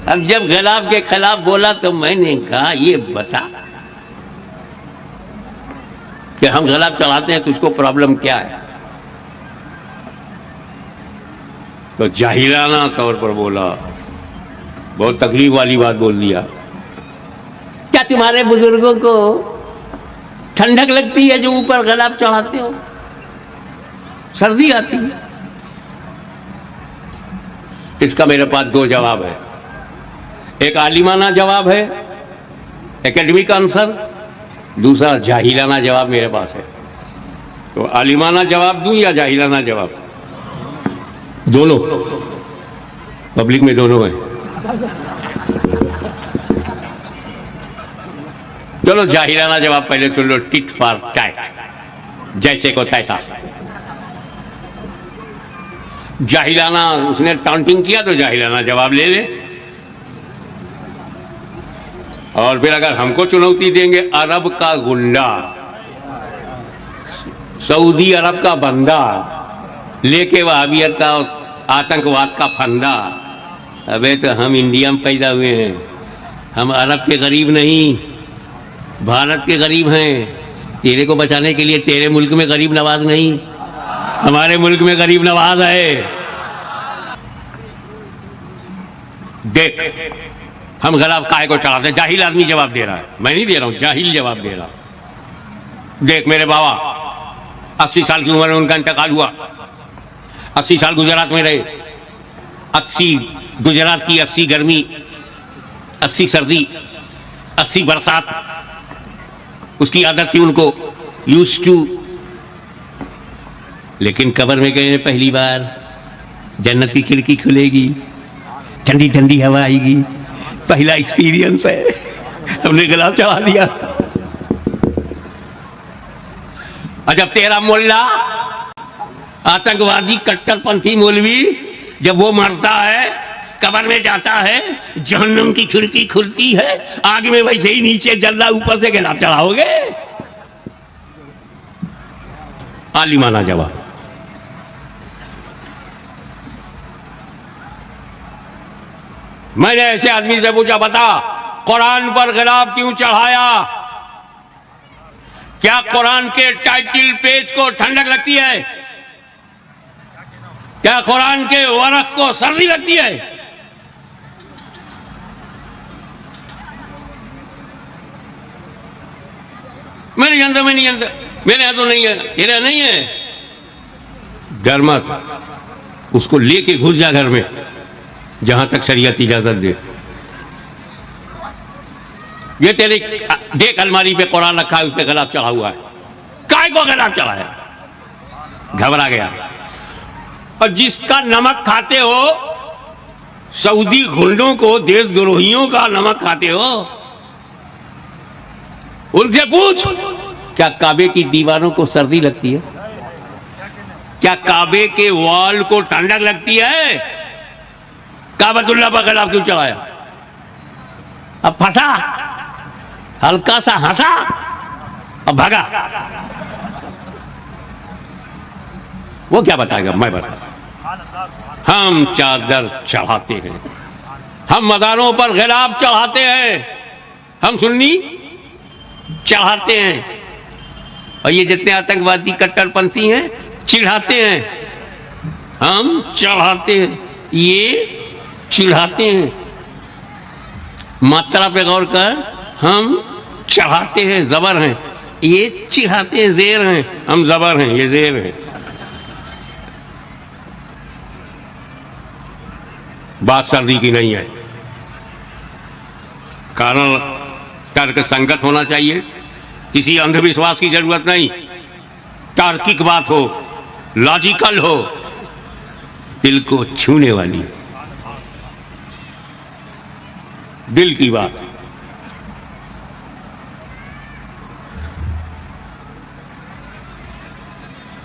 अब जब गलाब के खिलाफ बोला तो मैंने कहा ये बता कि हम गलाब चढ़ाते हैं, तुझको प्रॉब्लम क्या है? तो जाहिलाना तौर पर बोला, बहुत तकलीफ वाली बात बोल दिया, क्या तुम्हारे बुजुर्गों को ठंडक लगती है जो ऊपर गलाब चढ़ाते हो? सर्दी आती है? इसका मेरे पास दो जवाब है। एक आलिमाना जवाब है, एकेडमिक आंसर, दूसरा जाहिलाना जवाब मेरे पास है। तो आलिमाना जवाब दूं या जाहिलाना जवाब? दोनों, पब्लिक में दोनों है। चलो जाहिलाना जवाब पहले सुन लो, टिट फॉर टैट, जैसे को तैसा। जाहिलाना उसने टाउंटिंग किया तो जाहिलाना जवाब ले ले, और फिर अगर हमको चुनौती देंगे, अरब का गुंडा, सऊदी अरब का बंदा, लेके वहाबियत का आतंकवाद का फंदा। अबे तो हम इंडिया में पैदा हुए हैं, हम अरब के गरीब नहीं, भारत के गरीब हैं। तेरे को बचाने के लिए तेरे मुल्क में गरीब नवाज नहीं, हमारे मुल्क में गरीब नवाज है। देख हम गलाब काहे को चढ़ाते हैं? जाहिल आदमी जवाब दे रहा है, मैं नहीं दे रहा हूं, जाहिल जवाब दे रहा। देख मेरे बाबा 80 साल की उम्र में उनका इंतकाल हुआ, 80 साल गुजरात में रहे, 80 गुजरात की 80 गर्मी, 80 सर्दी, 80 बरसात, उसकी आदत थी उनको, यूज्ड टू। लेकिन कब्र में गए पहली बार, जन्नत की खिड़की खुलेगी, ठंडी ठंडी हवा आएगी, पहला एक्सपीरियंस है, हमने गलाब चढ़ा दिया। और जब तेरा मोल्ला, आतंकवादी कट्टरपंथी मौलवी, जब वो मरता है, कब्र में जाता है, जहन्नम की खिड़की खुलती है, आग में वैसे ही नीचे जल्ला, ऊपर से गलाब चढ़ाओगे? आलिमाना जवाब। मैंने ऐसे आदमी से पूछा, बता कुरान पर गलाब क्यों चढ़ाया? क्या कुरान के टाइटल पेज को ठंडक लगती है? क्या कुरान के वरक को सर्दी लगती है? मैं नहीं जानता, मैं नहीं जानता, मेरे यहां तो नहीं है, तेरे यहां नहीं है। डर मत, उसको लेके घुस जा घर में, जहां तक शरीयत इजाजत दे। ये तेरे देख अलमारी पे कुरान रखा है, उस पे गलाब चढ़ा हुआ है, काय को गलाब चढ़ाया? घबरा गया। और जिसका नमक खाते हो, सऊदी गुंडों को, देशद्रोहियों का नमक खाते हो, उनसे पूछ, क्या काबे की दीवारों को सर्दी लगती है? क्या काबे के वॉल को ठंडक लगती है? काबतुल्लाह पर गलाब क्यों चढ़ाया? अब फंसा, हल्का सा हंसा और भागा। वो क्या बताएगा? मैं बताता। हम चादर चढ़ाते हैं, हम मदारों पर गलाब चढ़ाते हैं, हम सुन्नी चढ़ाते हैं, और ये जितने आतंकवादी कट्टरपंथी हैं चिढ़ाते हैं। हम चढ़ाते हैं, ये चिढ़ाते हैं। मात्रा पे गौर कर, हम चढ़ाते हैं, जबर हैं, ये चिढ़ाते हैं, जेर हैं, हम जबर हैं, ये जेर हैं। बात सर्दी की नहीं है, कारण तर्क संगत होना चाहिए, किसी अंधविश्वास की जरूरत नहीं, तार्किक बात हो, लॉजिकल हो, दिल को छूने वाली, दिल की बात।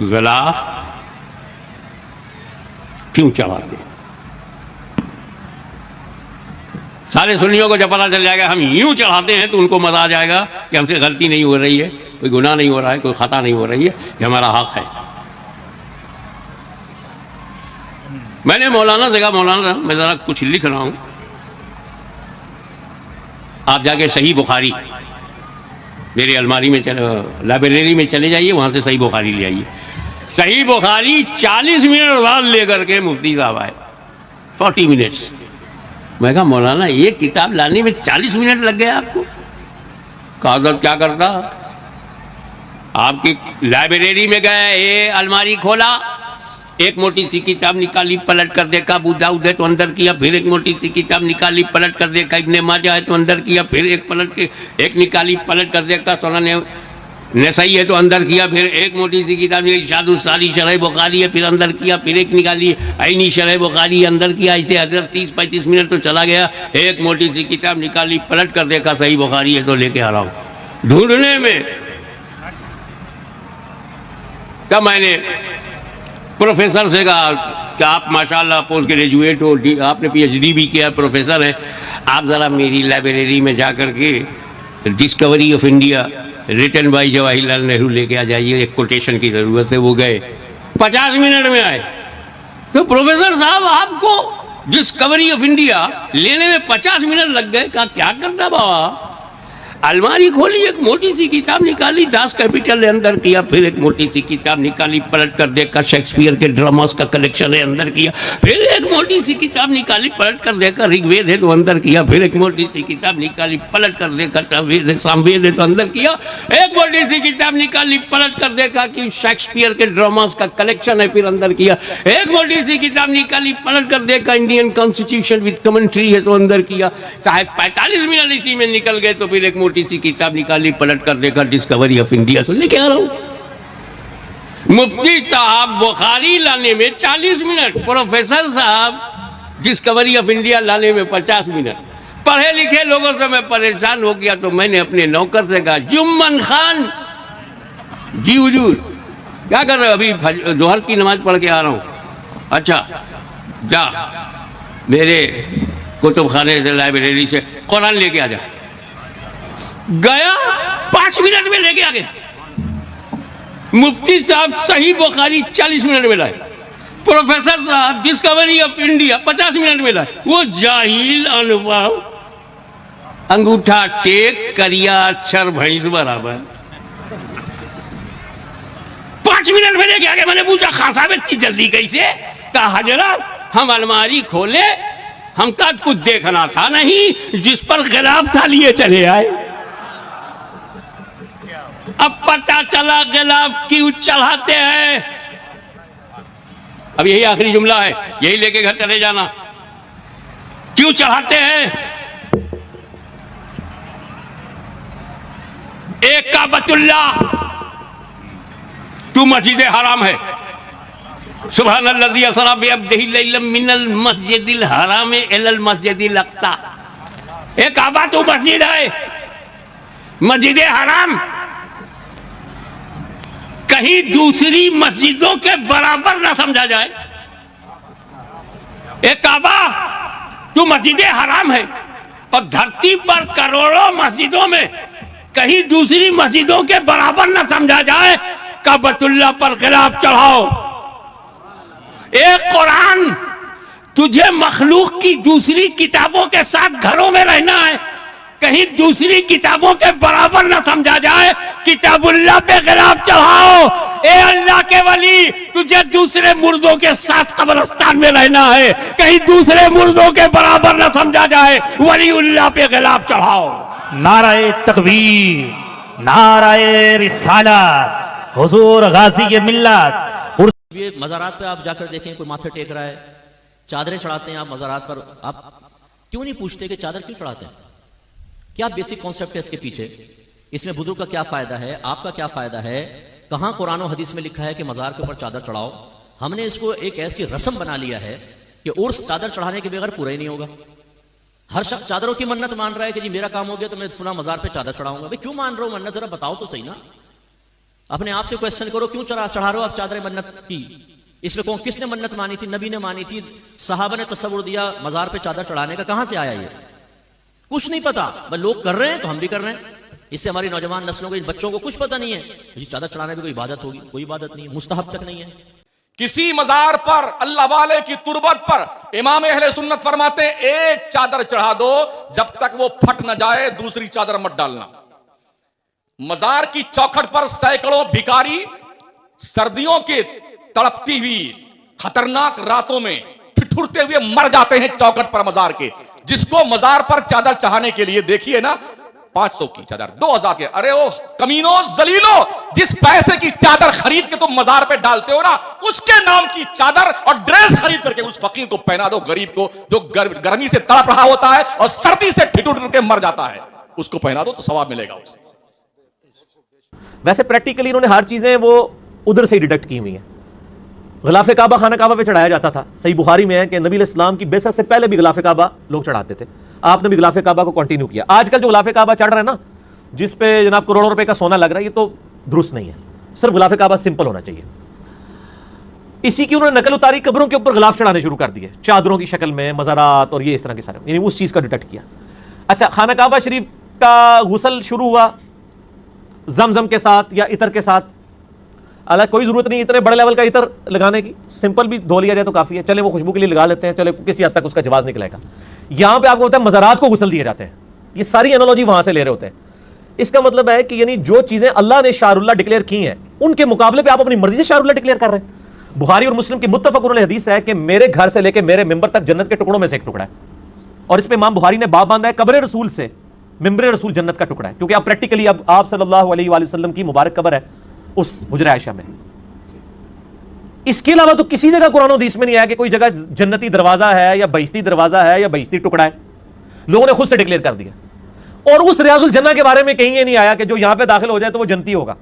गलाब क्यों चढ़ाते? सारे सुन्नियों को जब पता चल जाएगा हम यूं चढ़ाते हैं, तो उनको मजा आ जाएगा कि हमसे गलती नहीं हो रही है, कोई गुनाह नहीं हो रहा है, कोई खता नहीं हो रही है, ये हमारा हक है। मैंने मौलाना जगह, मौलाना मैं जरा कुछ लिख रहा हूं, आप जाके सही बुखारी मेरे अलमारी में चले, लाइब्रेरी में चले जाइए, वहाँ से सही बुखारी ले आइए। सही बुखारी 40 मिनट बाद लेकर के मुफ्ती साहब आए, 40 मिनट्स। मैं कहा मौलाना ये किताब लाने में 40 मिनट लग गए आपको? कहा तो क्या करता, आपकी लाइब्रेरी में गए, ये अलमारी खोला, एक मोटी सी किताब निकाली, पलट कर देखा अबू दाऊद है तो अंदर किया, फिर एक मोटी सी किताब निकाली, पलट कर देखा इब्ने माजा है तो अंदर किया, फिर एक निकाली, पलट कर देखा सुनन नसई है तो अंदर किया, फिर एक मोटी सी किताब निकाली, शादुस्सारी शरह बुखारी है, फिर अंदर किया, फिर एक निकाली आईनी शरह बुखारी अंदर किया। ऐसे हजरत 30-35 मिनट तो चला गया। एक मोटी सी किताब निकाली, पलट कर देखा सही बुखारी है तो लेके आ रहा हूँ। ढूंढने में तब मैंने प्रोफेसर से कहा कि आप माशाल्लाह पोस्ट ग्रेजुएट हो, आपने PhD भी किया, प्रोफेसर है, आप ज़रा मेरी लाइब्रेरी में जा कर के Discovery of India written by Jawaharlal Nehru लेके आ जाइए, एक कोटेशन की ज़रूरत है। वो गए, 50 मिनट में आए। तो प्रोफेसर साहब आपको डिस्कवरी ऑफ इंडिया लेने में 50 मिनट लग गए। कहा क्या करता बाबा, अलमारी खोली, एक मोटी सी किताब निकाली, दास कैपिटल अंदर किया, फिर एक मोटी सी किताब निकाली, पलट कर देखा शेक्सपियर के ड्रामास का कलेक्शन है अंदर किया, फिर एक मोटी सी किताब निकाली, पलट कर देखा ऋग्वेद है तो अंदर किया, फिर एक मोटी सी किताब निकाली, पलट कर देखा सामवेद है तो अंदर किया, एक मोटी सी किताब निकाली, पलट कर देखा कि शेक्सपियर के ड्रामास का कलेक्शन है, फिर अंदर किया, एक मोटी सी किताब निकाली, पलट कर देखा इंडियन कॉन्स्टिट्यूशन विद कमेंट्री है तो अंदर किया। साहब 45 मिनट इसी में निकल गए। तो फिर एक मोटी सी किताब निकाली, पलट कर देखा डिस्कवरी ऑफ इंडिया तो लेके आ रहा हूं। मुफ्ती साहब बुखारी लाने में 40 मिनट, प्रोफेसर साहब डिस्कवरी ऑफ इंडिया लाने में 50 मिनट। पढ़े लिखे लोगों से मैं परेशान हो गया तो मैंने अपने नौकर से कहा, जुम्मन खान जी हुजूर क्या कर रहे हो? अभी जोहर की नमाज पढ़ के आ रहा हूं। अच्छा जा मेरे कुतुब खाने से, लाइब्रेरी से कुरान लेके आ जा। गया, 5 मिनट में लेके आ गया। मुफ्ती साहब सही बुखारी 40 मिनट में लाए, प्रोफेसर साहब डिस्कवरी ऑफ इंडिया 50 मिनट में लाए। वो जाहिल अनुभव, अंगूठा टेक, करिया अक्षर भैंस बराबर, 5 मिनट में लेके आ गया। मैंने पूछा खान साहब इतनी जल्दी कैसे? कहा हजरत हम अलमारी खोले, हमका कुछ देखना था नहीं, जिस पर गिलाफ था लिए चले आए। अब पता चला गिलाफ क्यों चढ़ाते हैं। अब यही आखिरी जुमला है, यही लेके घर चले जाना। क्यों चढ़ाते हैं? एक काबतुल्लाह तू मस्जिद हराम है, सुबहानल्लज़ी असरा बिअब्दिही लैलन मिनल मस्जिदिल हराम इलल मस्जिदिल अक़सा। एक काबा तो मस्जिद है, मस्जिद हराम कहीं दूसरी मस्जिदों के बराबर ना समझा जाए। एक काबा तो मस्जिद हराम है और धरती पर करोड़ों मस्जिदों में कहीं दूसरी मस्जिदों के बराबर ना समझा जाए। काबतुल्लाह पर गिलाफ चढ़ाओ। एक कुरान तुझे मखलूक की दूसरी किताबों के साथ घरों में रहना है, कहीं दूसरी किताबों के बराबर ना समझा जाए। किताबुल्लाह पे गिलाफ चढ़ाओ। ए अल्लाह के वली, तुझे दूसरे मुर्दों के साथ कब्रिस्तान में रहना है, कहीं दूसरे मुर्दों के बराबर ना समझा जाए। वलीउल्लाह पे गिलाफ चढ़ाओ। नाराए तकबीर, नाराए रिसालत, हुजूर गाजी के मिल्लत। ये मज़ारात पे आप जाकर देखें, कोई माथे टेक रहा है, चादरें चढ़ाते हैं आप मज़ारात पर। आप क्यों नहीं पूछते कि चादर क्यों चढ़ाते हैं? क्या बेसिक कॉन्सेप्ट है इसके पीछे? इसमें बुजुर्ग का क्या फायदा है, आपका क्या फायदा है? कहां कुरान और हदीस में लिखा है कि मज़ार के ऊपर चादर चढ़ाओ? हमने इसको एक ऐसी रस्म बना लिया है कि उर्स चादर चढ़ाने के बगैर पूरा ही नहीं होगा। हर शख्स चादरों की मन्नत मान रहा है कि जी मेरा काम हो गया तो मैं फुला मज़ार पे चादर चढ़ाऊंगा। भाई क्यों मान रहे हो मन्नत? जरा बताओ तो सही ना। अपने आप से क्वेश्चन करो, क्यों चढ़ा रहे हो आप चादरें मन्नत की? इसमें कौन, किसने मन्नत मानी थी? नबी ने मानी थी, सहाबा ने तसव्वुर दिया मज़ार पे चादर चढ़ाने का? कहां से आया ये? कुछ नहीं पता। बस लोग कर रहे हैं तो हम भी कर रहे हैं। इससे हमारी नौजवान नस्लों को, इन बच्चों को कुछ पता नहीं है। चादर चढ़ाने में कोई इबादत होगी? कोई इबादत नहीं है, मुस्तहब तक नहीं है। किसी मजार पर अल्लाह वाले की तुरबत पर इमाम अहले सुन्नत फरमाते हैं एक चादर चढ़ा दो, जब तक वो फट न जाए दूसरी चादर मत डालना। मजार की चौखट पर सैकड़ों भिखारी सर्दियों के तड़पती हुई खतरनाक रातों में ठिठुरते हुए मर जाते हैं चौखट पर मजार के। जिसको मजार पर चादर चढ़ाने के लिए देखिए ना 500 की चादर, 2000 के, अरे ओ कमीनो जलीलो, जिस पैसे की चादर खरीद के तुम मजार पे डालते हो ना, उसके नाम की चादर और ड्रेस खरीद करके उस फकीर को पहना दो, गरीब को जो गर्मी से तड़प रहा होता है और सर्दी से ठिठुर के मर जाता है, उसको पहना दो तो सवाब मिलेगा उसे। वैसे प्रैक्टिकली इन्होंने हर चीजें वो उधर से डिडक्ट की हुई हैं। गिलाफ काबा खाना काबा पे चढ़ाया जाता था। सही बुखारी में है कि नबी इस्लाम की बेसत से पहले भी गिलाफ काबा लोग चढ़ाते थे। आपने भी गिलाफ काबा को कंटिन्यू किया। आजकल जो गिलाफ काबा चढ़ रहा है ना, जिस पे जनाब करोड़ों रुपए का सोना लग रहा है, ये तो दुरुस्त नहीं है। सिर्फ गिलाफ काबा सिंपल होना चाहिए। इसी की उन्होंने नकल उतारी, कब्रों के ऊपर गिलाफ चढ़ाने शुरू कर दिए, चादरों की शक्ल में, मज़ारात और ये इस तरह के सारे, यानी उस चीज का डिटेक्ट किया। अच्छा, खाना काबा शरीफ का गुस्ल शुरू हुआ जमजम के साथ या इतर के साथ। हालांकि कोई जरूरत नहीं इतने बड़े लेवल का इतर लगाने की, सिंपल भी धो लिया जाए तो काफी है। चले वो खुशबू के लिए लगा लेते हैं, चले किसी हद तक उसका जवाब निकलेगा। यहां पे आपको पता है मज़ारात को गुस्ल दिए जाते हैं। ये सारी एनालॉजी वहां से ले रहे होते हैं। इसका मतलब है कि यानी जो चीजें अल्लाह ने शारुल्लाह डिक्लेयर की हैं, उनके मुकाबले पे आप अपनी मर्जी से शारुल्लाह डिक्लेयर कर रहे हैं। बुखारी और मुस्लिम की मुत्तफक़ुन अलैह हदीस है कि मेरे घर से लेकर मेरे मिंबर तक जन्नत के टुकड़ों में से एक टुकड़ा है। और इस पे इमाम बुखारी ने बाब बांधा है कब्र रसूल से, मिंबर रसूल जन्नत का टुकड़ा है, क्योंकि अब प्रैक्टिकली अब आप सल्लल्लाहु अलैहि वसल्लम की मुबारक कब्र है उस हुजरा आयशा में। इसके अलावा तो किसी जगह कुरान और हदीस में नहीं आया कि कोई जगह जन्नती दरवाजा है या बहिश्ती दरवाजा है या बहिश्ती टुकड़ा है। लोगों ने खुद से डिक्लेयर कर दिया। और उस रियाजुल जन्नह के बारे में कहीं ये नहीं आया कि जो यहां पे दाखिल हो जाए तो वो जन्नती होगा।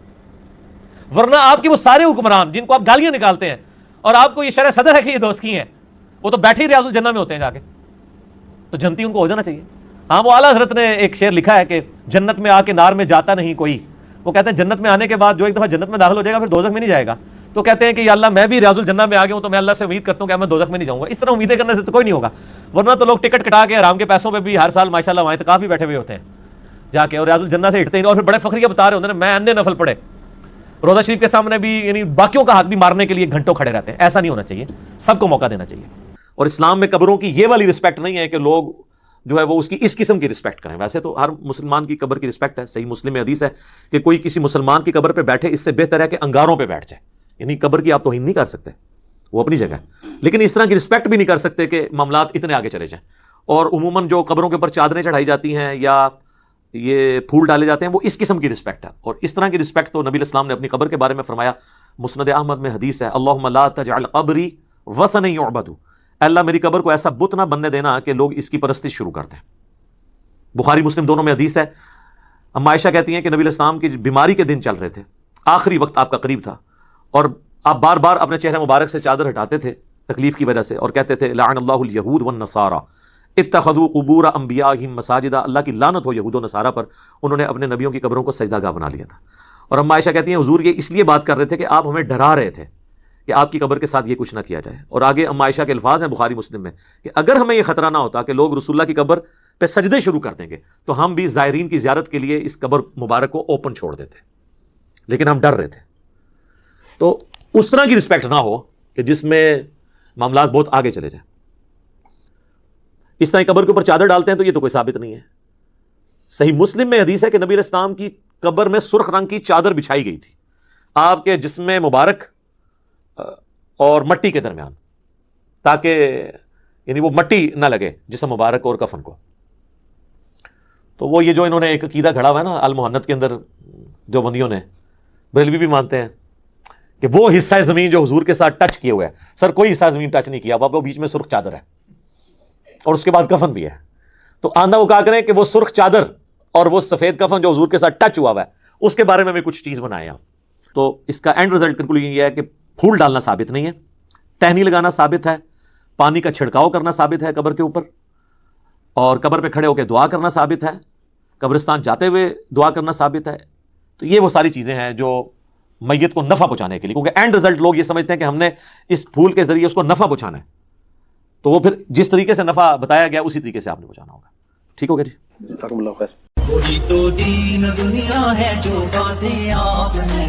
वरना आपकी वो सारे हुक्मरान जिनको आप गालियां निकालते हैं और आपको ये शरह सदर है कि ये दोस्त की हैं, वो तो बैठे ही रियाजुल जन्नह में होते हैं जाके, तो जन्नती उनको हो जाना चाहिए। हाँ, वो आला हजरत ने एक शेर लिखा है कि जन्नत में आके नार में जाता नहीं कोई। वो कहते हैं जन्नत में आने के बाद जो एक दफा जन्नत में दाखिल हो जाएगा फिर दोजख में नहीं जाएगा। तो कहते हैं कि या अल्लाह मैं भी रियाजुल जन्नह में आ गया हूं तो मैं अल्लाह से उम्मीद करता हूं कि मैं दोजख में नहीं जाऊंगा। इस तरह उम्मीदें करने से तो कोई नहीं होगा। वरना तो लोग टिकट कटा के आराम के पैसों पे भी हर साल माशाल्लाह वहां तक भी बैठे हुए होते हैं जाके, और रियाजुल जन्नह से हिटते हैं और फिर बड़े फखरिया बता रहे होते हैं मैं अन्य नफल पढ़े, रोजा शरीफ के सामने भी यानी बाकियों का हक भी मारने के लिए घंटों खड़े रहते हैं। ऐसा नहीं होना चाहिए, सबको मौका देना चाहिए। और इस्लाम में कब्रों की ये वाली रिस्पेक्ट नहीं है कि लोग जो है वो उसकी इस किस्म की रिस्पेक्ट करें। वैसे तो हर मुसलमान की कब्र की रिस्पेक्ट है। सही मुस्लिम में हदीस है कि कोई किसी मुसलमान की कब्र पे बैठे इससे बेहतर है कि अंगारों पे बैठ जाए। यानी कब्र की आप तौहीन नहीं कर सकते, वो अपनी जगह, लेकिन इस तरह की रिस्पेक्ट भी नहीं कर सकते कि मामलात इतने आगे चले जाएं। और उमूमन जो कब्रों के ऊपर चादरें चढ़ाई जाती हैं या ये फूल डाले जाते हैं, वो इस किस्म की रिस्पेक्ट है। और इस तरह की रिस्पेक्ट तो नबी इस्लाम ने अपनी कब्र के बारे में फरमाया। मुस्नद अहमद में हदीस है, अल्लाहुम्मा ला तजअल क़ब्री वसन युअबदु, अल्लाह मेरी कब्र को ऐसा बुत ना बनने देना कि लोग इसकी परस्तिश शुरू कर दें। बुखारी मुस्लिम दोनों में हदीस है। अम्मा आयशा कहती हैं कि नबी इस्लाम की बीमारी के दिन चल रहे थे, आखिरी वक्त आपका करीब था, और आप बार बार अपने चेहरे मुबारक से चादर हटाते थे तकलीफ की वजह से, और कहते थे लअनल्लाहुल यहूद वन नसारा इत्तखज़ू कुबूर अंबियाहिम मसाजिदा, अल्लाह की लानत हो यहूद और नसारा पर, उन्होंने अपने नबियों की कब्रों को सजदागाह बना लिया था। और अम्मा आयशा कहती हैं हुजूर ये इसलिए बात कर रहे थे कि आप हमें डरा रहे थे कि आपकी कब्र के साथ ये कुछ ना किया जाए। और आगे अम्मा आयशा के अल्फाज हैं बुखारी मुस्लिम में कि अगर हमें ये खतरा ना होता कि लोग रसूलुल्लाह की कब्र पे सजदे शुरू कर देंगे तो हम भी ज़ायरीन की ज़ियारत के लिए इस कब्र मुबारक को ओपन छोड़ देते, लेकिन हम डर रहे थे। तो उस तरह की रिस्पेक्ट ना हो कि जिसमें मामलात बहुत आगे चले जाए। इस तरह कब्र के ऊपर चादर डालते हैं तो ये तो कोई साबित नहीं है। सही मुस्लिम में हदीस है कि नबी इस्लाम की कब्र में सुर्ख रंग की चादर बिछाई गई थी आपके जिस्म मुबारक और मट्टी के दरमियान, ताकि यानी वो मट्टी ना लगे जिस्म मुबारक और कफन को। तो वो ये जो इन्होंने एक अकीदा घड़ा हुआ है ना अल मुहन्नत के अंदर, जो बंदियों ने, बरेलवी भी मानते हैं कि वो हिस्सा ज़मीन जो हुजूर के साथ टच किए हुए है, सर कोई हिस्सा ज़मीन टच नहीं किया, वो बीच में सुर्ख चादर है और उसके बाद कफन भी है। तो आंदा वो क्या करें कि वो सुर्ख चादर और वो सफ़ेद कफन जो हुजूर के साथ टच हुआ है उसके बारे में भी कुछ चीज़ बनाए आप। तो इसका एंड रिजल्ट कंक्लूजन ये है कि फूल डालना साबित नहीं है, टहनी लगाना साबित है, पानी का छिड़काव करना साबित है कब्र के ऊपर, और कब्र पे खड़े होकर दुआ करना साबित है, कब्रिस्तान जाते हुए दुआ करना साबित है। तो ये वो सारी चीज़ें हैं जो मैयत को नफ़ा पहुंचाने के लिए, क्योंकि एंड रिजल्ट लोग ये समझते हैं कि हमने इस फूल के जरिए उसको नफ़ा पहुंचाना है, तो वो फिर जिस तरीके से नफ़ा बताया गया उसी तरीके से आपने पहुंचाना होगा। ठीक हो गया जी, वही तो दीन दुनिया है जो बातें आपने